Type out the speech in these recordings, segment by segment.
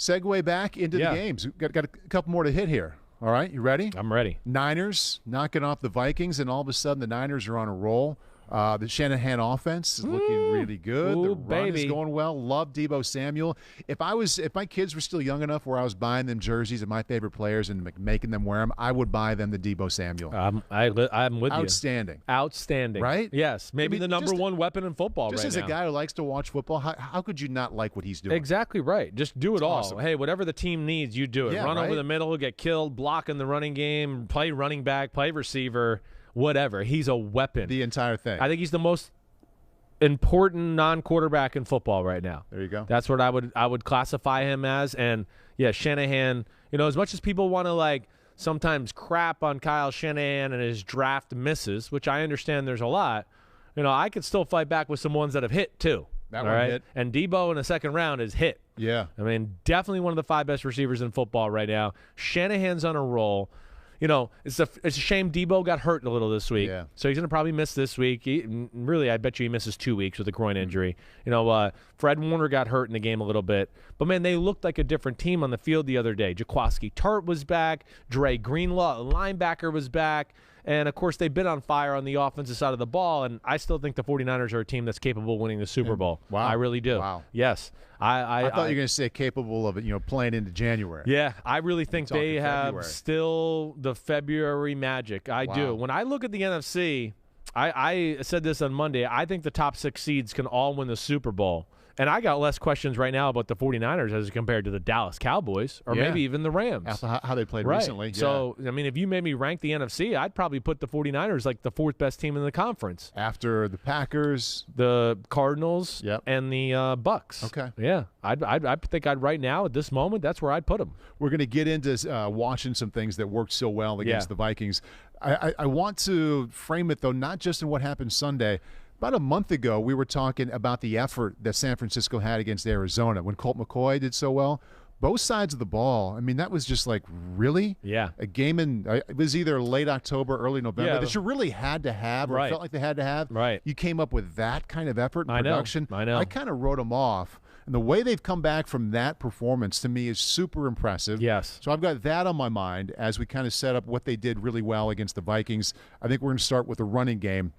segue back into the games. We've got a couple more to hit here. All right, you ready? I'm ready. Niners knocking off the Vikings, and all of a sudden the Niners are on a roll. The Shanahan offense is looking really good. Ooh, the run is going well. Love Deebo Samuel. If my kids were still young enough where I was buying them jerseys of my favorite players and making them wear them, I would buy them the Deebo Samuel. I'm with you. Outstanding. Right? Yes. Maybe the number one weapon in football right now. Just as a guy who likes to watch football, how could you not like what he's doing? Exactly right. Just do it all. Awesome. Hey, whatever the team needs, you do it. Yeah, Run over the middle, get killed, block in the running game, play running back, play receiver, whatever. He's a weapon. The entire thing. I think he's the most important non-quarterback in football right now. There you go. That's what I would classify him as. And yeah, Shanahan, as much as people want to sometimes crap on Kyle Shanahan and his draft misses, which I understand there's a lot, I could still fight back with some ones that have hit too. That one hit. And Deebo in the second round is hit. Yeah. I mean, definitely one of the 5 best receivers in football right now. Shanahan's on a roll. It's a shame Deebo got hurt a little this week. Yeah. So he's going to probably miss this week. Really, I bet you he misses 2 weeks with a groin injury. Fred Warner got hurt in the game a little bit. But, man, they looked like a different team on the field the other day. Jaquaski Tart was back. Dre Greenlaw, linebacker, was back. And, of course, they've been on fire on the offensive side of the ball, and I still think the 49ers are a team that's capable of winning the Super Bowl. Wow. I really do. Wow. Yes. I thought you were going to say capable of it, playing into January. Yeah, I really think they have February. Still the February magic. I do. When I look at the NFC, I said this on Monday, I think the top 6 seeds can all win the Super Bowl. And I got less questions right now about the 49ers as compared to the Dallas Cowboys or maybe even the Rams. After how they played recently. Yeah. So, if you made me rank the NFC, I'd probably put the 49ers like the 4th best team in the conference. After the Packers. The Cardinals and the Bucks. Okay. Yeah. I think right now at this moment, that's where I'd put them. We're going to get into watching some things that worked so well against the Vikings. I want to frame it, though, not just in what happened Sunday. About a month ago, we were talking about the effort that San Francisco had against Arizona when Colt McCoy did so well. Both sides of the ball, I mean, that was just really? Yeah. A game it was either late October, early November that you really had to have or felt like they had to have. Right. You came up with that kind of effort and production. I know. I kind of wrote them off. And the way they've come back from that performance, to me, is super impressive. Yes. So I've got that on my mind as we kind of set up what they did really well against the Vikings. I think we're going to start with the running game.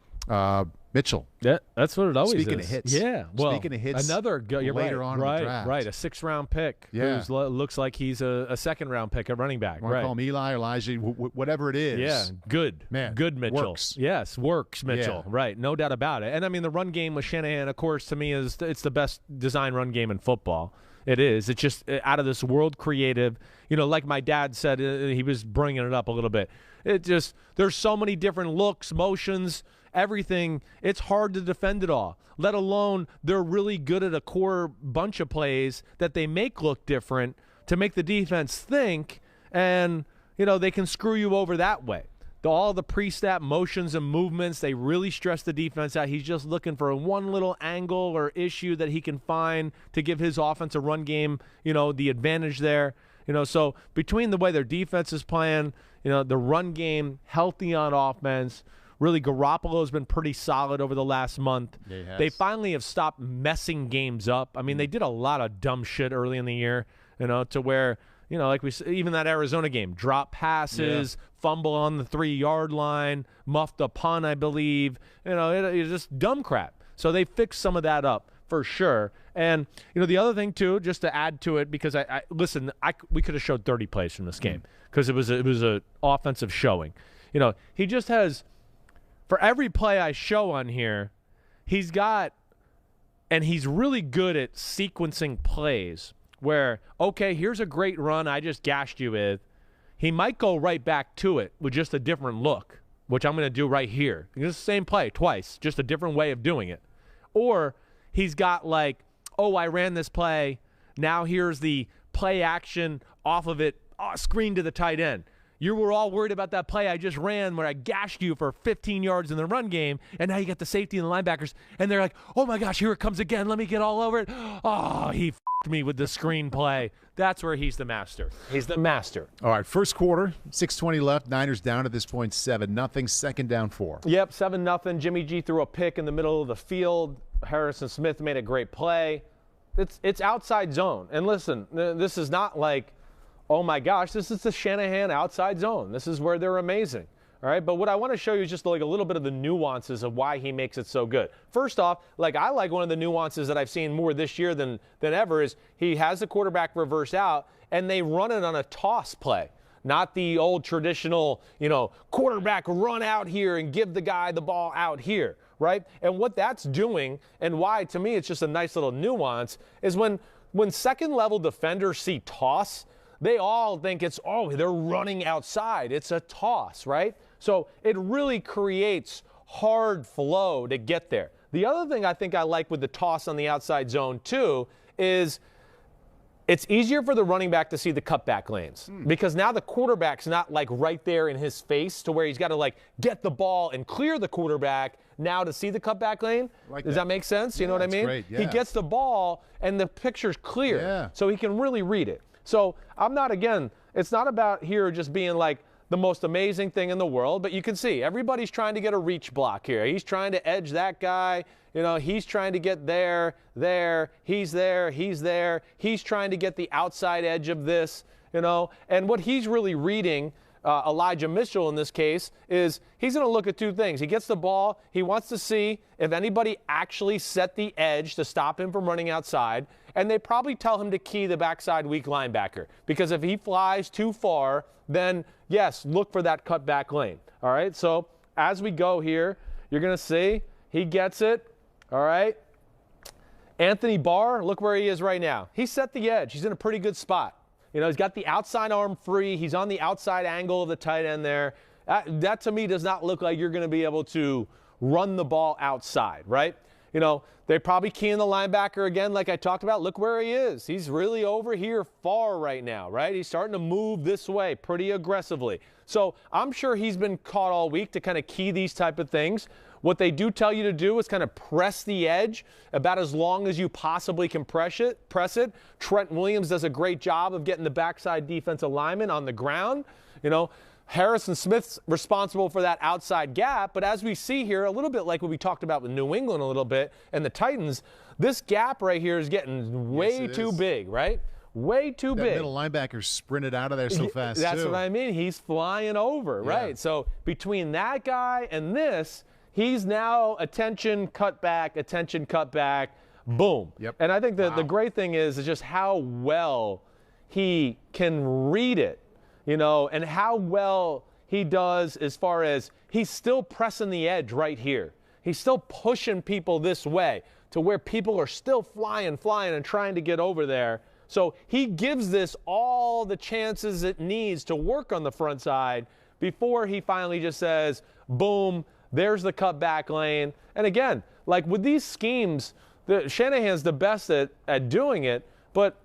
Mitchell. Yeah, that's what it always Speaking is. of hits. Yeah. Well, Speaking of hits, you're later on in the draft. Right, a 6th-round pick who looks like he's a 2nd-round pick at running back. Want to call him Eli, Elijah, whatever it is. Yeah, good. Man, good Mitchell. Works. Yes, works Mitchell. Yeah. Right, no doubt about it. And, the run game with Shanahan, of course, to me, it's the best design run game in football. It is. It's just out of this world creative. Like my dad said, he was bringing it up a little bit. There's so many different looks, motions, everything. It's hard to defend it all, let alone they're really good at a core bunch of plays that they make look different to make the defense think, and, they can screw you over that way. All the pre-snap motions and movements, they really stress the defense out. He's just looking for one little angle or issue that he can find to give his offense a run game, the advantage there. So between the way their defense is playing, the run game, healthy on offense, really Garoppolo's been pretty solid over the last month. They finally have stopped messing games up. They did a lot of dumb shit early in the year, to where – like even that Arizona game, drop passes, fumble on the 3-yard line, muffed a punt, I believe. It's just dumb crap. So they fixed some of that up for sure. And, the other thing, too, just to add to it, because we could have showed 30 plays from this game because it was a offensive showing. He just has, for every play I show on here, he's got, and he's really good at sequencing plays where, okay, here's a great run I just gashed you with. He might go right back to it with just a different look, which I'm going to do right here. It's the same play twice, just a different way of doing it. Or he's got I ran this play. Now here's the play action off of it, screen to the tight end. You were all worried about that play I just ran where I gashed you for 15 yards in the run game, and now you get the safety and the linebackers, and they're like, oh, my gosh, here it comes again. Let me get all over it. Oh, he f***ed me with the screen play. That's where he's the master. He's the master. All right, first quarter, 6:20 left. Niners down at this point 7-0, second down 4. Yep, 7-0. Jimmy G threw a pick in the middle of the field. Harrison Smith made a great play. It's outside zone. And listen, this is not like, oh my gosh, this is the Shanahan outside zone. This is where they're amazing. All right, but what I want to show you is just like a little bit of the nuances of why he makes it so good. First off, I like one of the nuances that I've seen more this year than ever is he has the quarterback reverse out, and they run it on a toss play. Not the old traditional, quarterback run out here and give the guy the ball out here, right? And what that's doing, and why to me it's just a nice little nuance, is when second-level defenders see toss, they all think it's, they're running outside. It's a toss, right? So it really creates hard flow to get there. The other thing I think I like with the toss on the outside zone, too, is it's easier for the running back to see the cutback lanes because now the quarterback's not right there in his face to where he's got to get the ball and clear the quarterback now to see the cutback lane. Does that make sense? You know what I mean? Great, yeah. He gets the ball and the picture's clear, so he can really read it. So it's not about here just being the most amazing thing in the world, but you can see everybody's trying to get a reach block here. He's trying to edge that guy. He's trying to get there, he's there. He's trying to get the outside edge of this, and what he's really reading, Elijah Mitchell in this case, is he's going to look at two things. He gets the ball. He wants to see if anybody actually set the edge to stop him from running outside, and they probably tell him to key the backside weak linebacker because if he flies too far, then, yes, look for that cutback lane. All right, so as we go here, you're going to see he gets it. All right. Anthony Barr, look where he is right now. He set the edge. He's in a pretty good spot. He's got the outside arm free. He's on the outside angle of the tight end there. That to me does not look like you're going to be able to run the ball outside, right? They probably key in the linebacker again, like I talked about. Look where he is. He's really over here far right now, right? He's starting to move this way pretty aggressively. So I'm sure he's been caught all week to kind of key these type of things. What they do tell you to do is kind of press the edge about as long as you possibly can press it. Trent Williams does a great job of getting the backside defensive lineman on the ground. Harrison Smith's responsible for that outside gap, but as we see here, a little bit like what we talked about with New England a little bit and the Titans, this gap right here is getting way too big, right? Way too big. That middle linebacker sprinted out of there so fast, That's what I mean. He's flying over, right? So between that guy and this, he's now attention, cutback, boom. Yep. And I think that the great thing is just how well he can read it, and how well he does as far as he's still pressing the edge right here. He's still pushing people this way to where people are still flying and trying to get over there. So he gives this all the chances it needs to work on the front side before he finally just says, boom, there's the cutback lane. And again, with these schemes, Shanahan's the best at doing it, but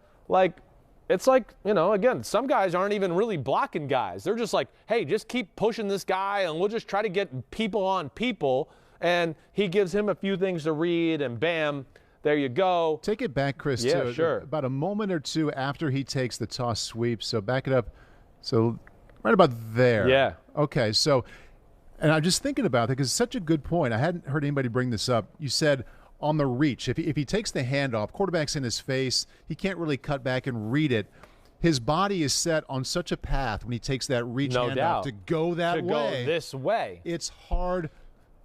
it's again, some guys aren't even really blocking guys. They're just hey, just keep pushing this guy and we'll just try to get people on people. And he gives him a few things to read and bam, there you go. Take it back, Chris, to sure. About a moment or two after he takes the toss sweep. So back it up. So right about there. Yeah. Okay, so, and I'm just thinking about it because it's such a good point. I hadn't heard anybody bring this up. You said on the reach, if he takes the handoff, quarterback's in his face, he can't really cut back and read it. His body is set on such a path when he takes that reach handoff to go that way. To go this way. It's hard,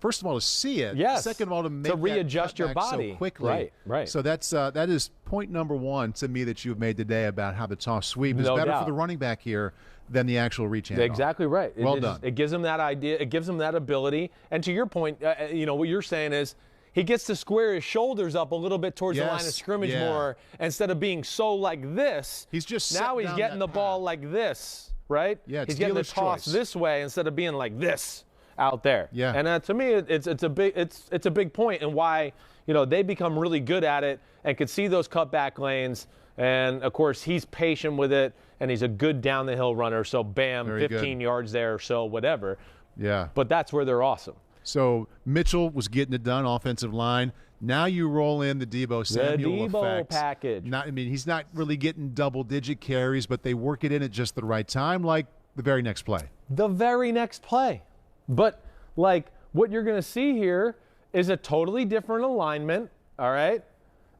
first of all, to see it. Yes. Second of all, to make readjust that your body so quickly. Right. So that is point number one to me that you've made today about how the toss sweep is better for the running back here than the actual reach handoff. Exactly right. Well done. It gives him that idea. It gives him that ability. And to your point, what you're saying is he gets to square his shoulders up a little bit towards the line of scrimmage more instead of being so like this. He's just now he's getting the ball like this, right? Yeah, he's getting the toss this way instead of being like this out there. Yeah. And to me, it's a big point and why they become really good at it and can see those cutback lanes. And of course, he's patient with it and he's a good down the hill runner. So bam, Very 15 good. yards there, so whatever. Yeah. But that's where they're awesome. So Mitchell was getting it done, offensive line. Now you roll in the Deebo Samuel effect. Package. He's not really getting double-digit carries, but they work it in at just the right time, like the very next play. The very next play. But, what you're going to see here is a totally different alignment, all right?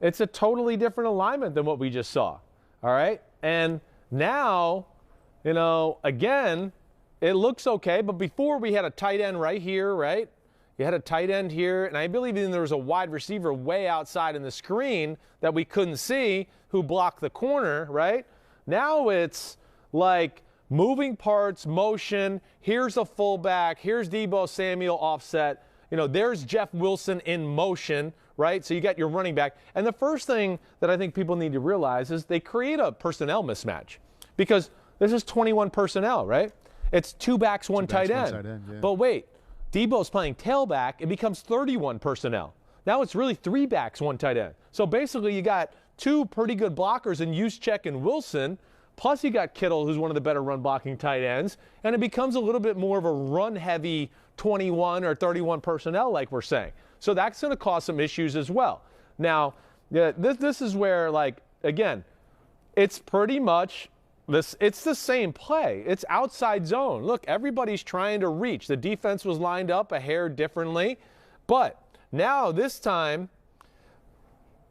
it's a totally different alignment than what we just saw. All right? And now, again, it looks okay. But before we had a tight end right here, right? You had a tight end here, and I believe even there was a wide receiver way outside in the screen that we couldn't see who blocked the corner, right? Now it's like moving parts, motion. Here's a fullback. Here's Deebo Samuel offset. There's Jeff Wilson in motion, right? So you got your running back. And the first thing that I think people need to realize is they create a personnel mismatch because this is 21 personnel, right? It's two backs, one tight end. Yeah. But wait, Deebo's playing tailback. It becomes 31 personnel. Now it's really three backs, one tight end. So basically you got two pretty good blockers in Juszczyk and Wilson, plus you got Kittle, who's one of the better run-blocking tight ends, and it becomes a little bit more of a run-heavy 21 or 31 personnel like we're saying. So that's going to cause some issues as well. Now, this is where, again, it's pretty much it's the same play. It's outside zone. Look, everybody's trying to reach. The defense was lined up a hair differently. But now this time,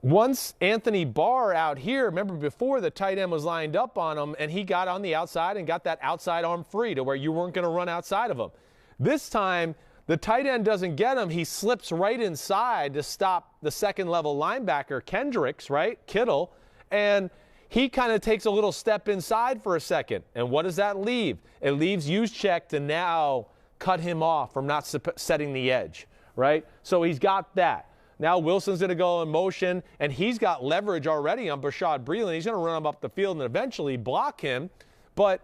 once Anthony Barr out here, remember before the tight end was lined up on him and he got on the outside and got that outside arm free to where you weren't going to run outside of him. This time, the tight end doesn't get him. He slips right inside to stop the second-level linebacker, Kendricks, right, Kittle, and he kind of takes a little step inside for a second. And what does that leave? It leaves Juszczyk to now cut him off from not setting the edge, right? So he's got that. Now Wilson's going to go in motion, and he's got leverage already on Bashaud Breeland. He's going to run him up the field and eventually block him. But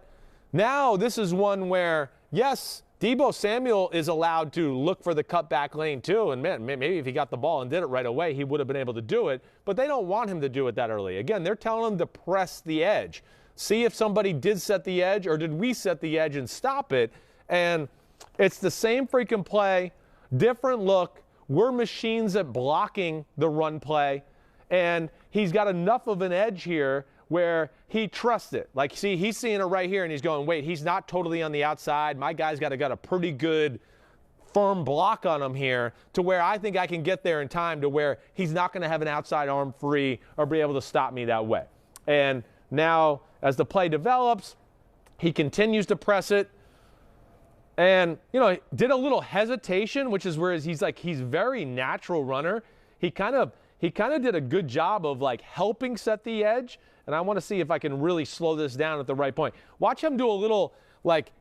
now this is one where, yes, Deebo Samuel is allowed to look for the cutback lane too, and man, maybe if he got the ball and did it right away, he would have been able to do it, but they don't want him to do it that early. Again, they're telling him to press the edge. See if somebody did set the edge or did we set the edge and stop it, and it's the same freaking play, different look. We're machines at blocking the run play, and he's got enough of an edge here where he trusts it. Like, see, he's seeing it right here, and he's going, wait, he's not totally on the outside. My guy's got a pretty good firm block on him here to where I think I can get there in time to where he's not going to have an outside arm free or be able to stop me that way. And now, as the play develops, he continues to press it. And, did a little hesitation, which is where he's very natural runner. He kind of did a good job of, helping set the edge. And I want to see if I can really slow this down at the right point. Watch him do a little,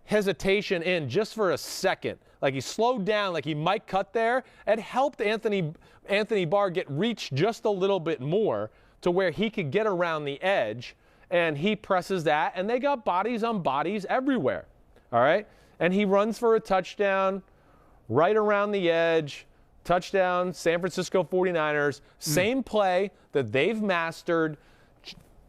hesitation in just for a second. He slowed down, he might cut there. It helped Anthony Barr get reached just a little bit more to where he could get around the edge. And he presses that, and they got bodies on bodies everywhere. All right? And he runs for a touchdown right around the edge. Touchdown, San Francisco 49ers. Same play that they've mastered.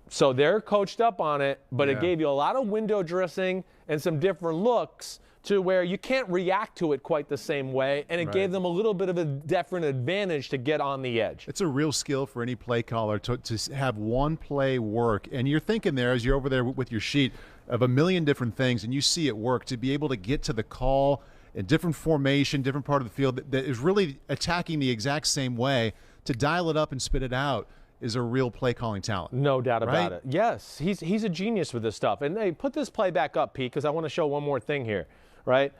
So they're coached up on it, but It gave you a lot of window dressing and some different looks to where you can't react to it quite the same way, and it gave them a little bit of a different advantage to get on the edge. It's a real skill for any play caller to have one play work, and you're thinking there as you're over there with your sheet of a million different things, and you see it work, to be able to get to the call in different formation, different part of the field that is really attacking the exact same way, to dial it up and spit it out is a real play calling talent. No doubt about it. Yes, he's a genius with this stuff. And hey, put this play back up, Pete, because I want to show one more thing here, right?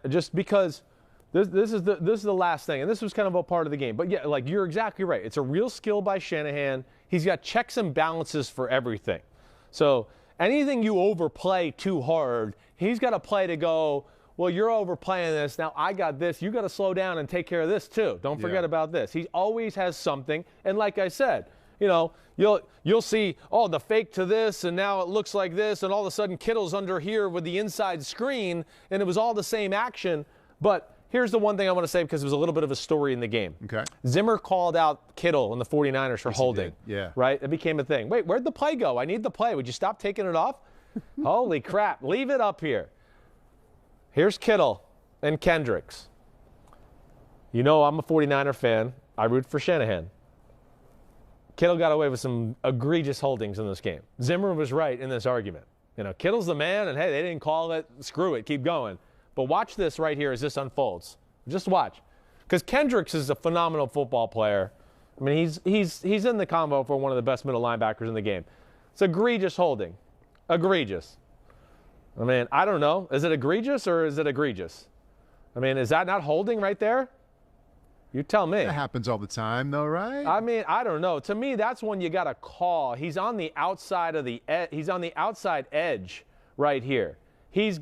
Just because this is the last thing, and this was kind of a part of the game. But yeah, you're exactly right. It's a real skill by Shanahan. He's got checks and balances for everything. So anything you overplay too hard, he's got a play to go, well, you're overplaying this. Now I got this. You got to slow down and take care of this too. Don't forget about this. He always has something. And like I said, you'll see, the fake to this, and now it looks like this, and all of a sudden Kittle's under here with the inside screen, and it was all the same action. But here's the one thing I want to say, because it was a little bit of a story in the game. Okay. Zimmer called out Kittle and the 49ers for holding. Yeah. Right? It became a thing. Wait, where'd the play go? I need the play. Would you stop taking it off? Holy crap. Leave it up here. Here's Kittle and Kendricks. I'm a 49er fan. I root for Shanahan. Kittle got away with some egregious holdings in this game. Zimmer was right in this argument. Kittle's the man, and hey, they didn't call it. Screw it. Keep going. But watch this right here as this unfolds. Just watch. Because Kendricks is a phenomenal football player. I mean, he's in the combo for one of the best middle linebackers in the game. It's egregious holding. Egregious. I mean, I don't know. Is it egregious or is it egregious? I mean, is that not holding right there? You tell me. That happens all the time, though, right? I mean, I don't know. To me, that's when you got to call. He's on the outside of he's on the outside edge right here. He's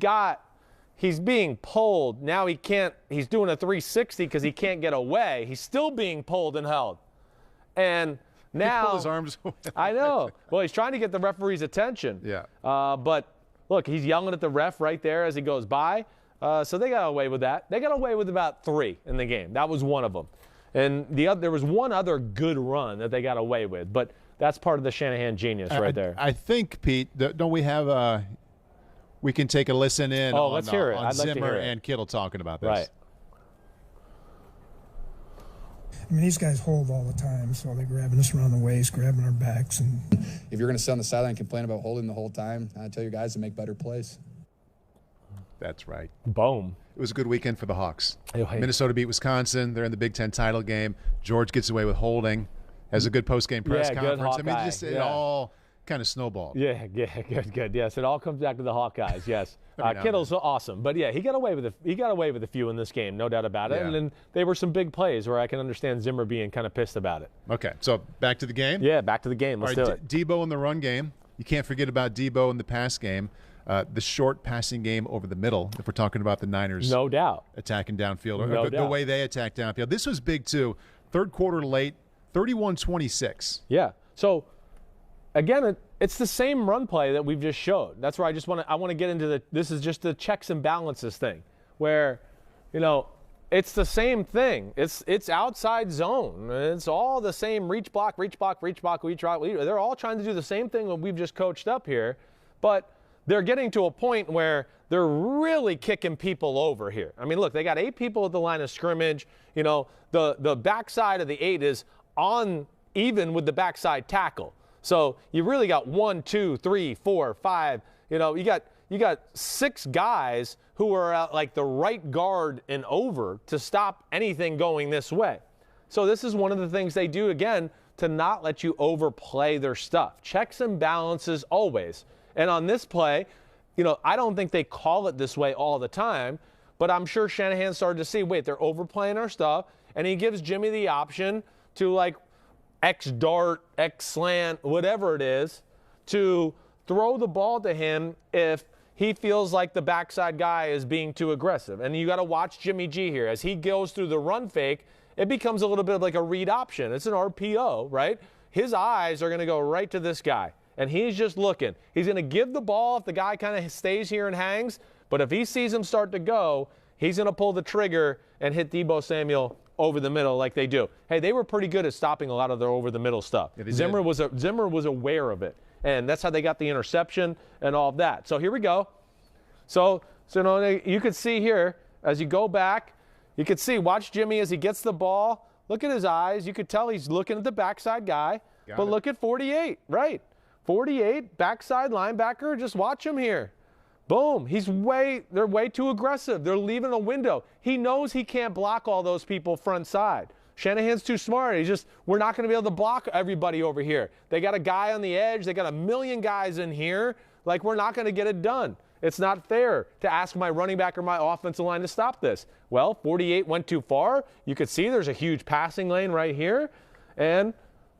being pulled. Now he can't. He's doing a 360 because he can't get away. He's still being pulled and held. And now he pulled his arms away. I know. Well, he's trying to get the referee's attention. Yeah. But look, he's yelling at the ref right there as he goes by. So they got away with that. They got away with about 3 in the game. That was one of them. And there was one other good run that they got away with. But that's part of the Shanahan genius right there. I think, Pete, don't we have we can take a listen in on, let's hear it. on I'd like to Zimmer hear it. and Kittle talking about this. Right. I mean, these guys hold all the time, so they're grabbing us around the waist, grabbing our backs. And if you're going to sit on the sideline and complain about holding the whole time, I tell your guys to make better plays. That's right. Boom. It was a good weekend for the Hawks. Oh, hey. Minnesota beat Wisconsin. They're in the Big Ten title game. George gets away with holding. Has a good post-game press good conference. I mean, Hawkeye. it all kind of snowballed. Yeah, good. Yes, it all comes back to the Hawkeyes. Yes, Every now Kittle's awesome, but yeah, he got away with a few in this game, no doubt about it. Yeah. And then they were some big plays where I can understand Zimmer being kind of pissed about it. Okay, so back to the game. Yeah, back to the game. Let's All do right, it. Deebo in the run game. You can't forget about Deebo in the pass game. The short passing game over the middle, if we're talking about the Niners. No doubt. Attacking downfield. No the doubt. way they attack downfield. This was big, too. Third quarter late, 31-26. Yeah. So, again, it's the same run play that we've just showed. That's where I want to get into this is just the checks and balances thing where, it's the same thing. It's outside zone. It's all the same reach block. They're all trying to do the same thing that we've just coached up here, but they're getting to a point where they're really kicking people over here. I mean, look, they got 8 people at the line of scrimmage. The backside of the 8 is on even with the backside tackle. So you really got 1, 2, 3, 4, 5. You got 6 guys who are at like the right guard and over to stop anything going this way. So this is one of the things they do, again, to not let you overplay their stuff. Checks and balances always. And on this play, I don't think they call it this way all the time, but I'm sure Shanahan started to see, wait, they're overplaying our stuff, and he gives Jimmy the option to, like, X dart, X slant, whatever it is, to throw the ball to him if he feels like the backside guy is being too aggressive. And you got to watch Jimmy G here. As he goes through the run fake, it becomes a little bit of like a read option. It's an RPO, right? His eyes are going to go right to this guy. And he's just looking. He's going to give the ball if the guy kind of stays here and hangs. But if he sees him start to go, he's going to pull the trigger and hit Deebo Samuel over the middle like they do. Hey, they were pretty good at stopping a lot of their over-the-middle stuff. Yeah, Zimmer was aware of it. And that's how they got the interception and all of that. So here we go. So you could see here, as you go back, you could see, watch Jimmy as he gets the ball. Look at his eyes. You could tell he's looking at the backside guy. But look at 48, right? 48, backside linebacker, just watch him here. Boom, they're way too aggressive. They're leaving a window. He knows he can't block all those people front side. Shanahan's too smart. We're not going to be able to block everybody over here. They got a guy on the edge. They got 1 million guys in here. Like, we're not going to get it done. It's not fair to ask my running back or my offensive line to stop this. Well, 48 went too far. You could see there's a huge passing lane right here. And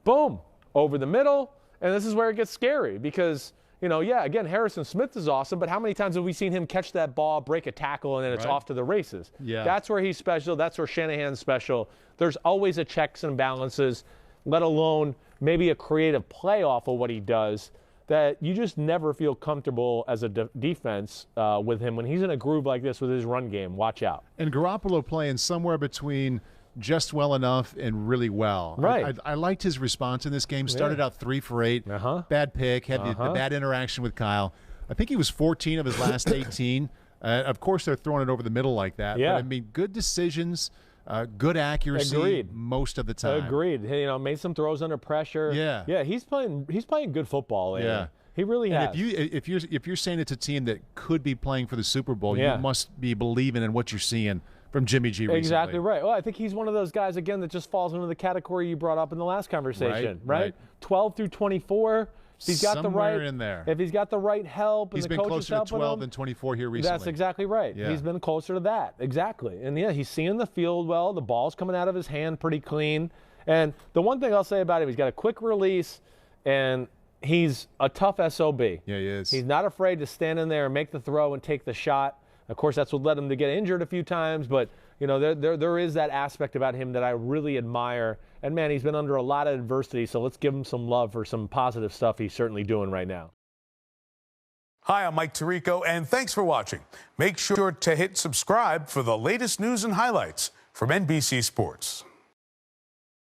boom, over the middle. And this is where it gets scary because, again, Harrison Smith is awesome, but how many times have we seen him catch that ball, break a tackle, and then it's off to the races? Yeah. That's where he's special. That's where Shanahan's special. There's always a checks and balances, let alone maybe a creative play off of what he does that you just never feel comfortable as a defense with him. When he's in a groove like this with his run game, watch out. And Garoppolo playing somewhere between just well enough and really well. Right. I liked his response in this game. Started out 3 for 8. Bad pick. Had the bad interaction with Kyle. I think he was 14 of his last 18. Of course, they're throwing it over the middle like that. Yeah. But, I mean, good decisions, good accuracy. Agreed. Most of the time. Agreed. Made some throws under pressure. Yeah. Yeah, he's playing good football. Yeah. He really and has. if you're saying it's a team that could be playing for the Super Bowl, Yeah. you must be believing in what you're seeing from Jimmy G recently. Exactly right. Well, I think he's one of those guys, again, that just falls into the category you brought up in the last conversation, right? 12 through 24. If he's got Somewhere the right, in there. If he's got the right help and he's the been coaches closer to 12 than 24 here recently. That's exactly right. Yeah. He's been closer to that. Exactly. And, yeah, he's seeing the field well. The ball's coming out of his hand pretty clean. And the one thing I'll say about him, he's got a quick release, and he's a tough SOB. Yeah, he is. He's not afraid to stand in there and make the throw and take the shot. Of course, that's what led him to get injured a few times, but there is that aspect about him that I really admire. And, man, he's been under a lot of adversity, so let's give him some love for some positive stuff he's certainly doing right now. Hi, I'm Mike Tirico, and thanks for watching. Make sure to hit subscribe for the latest news and highlights from NBC Sports.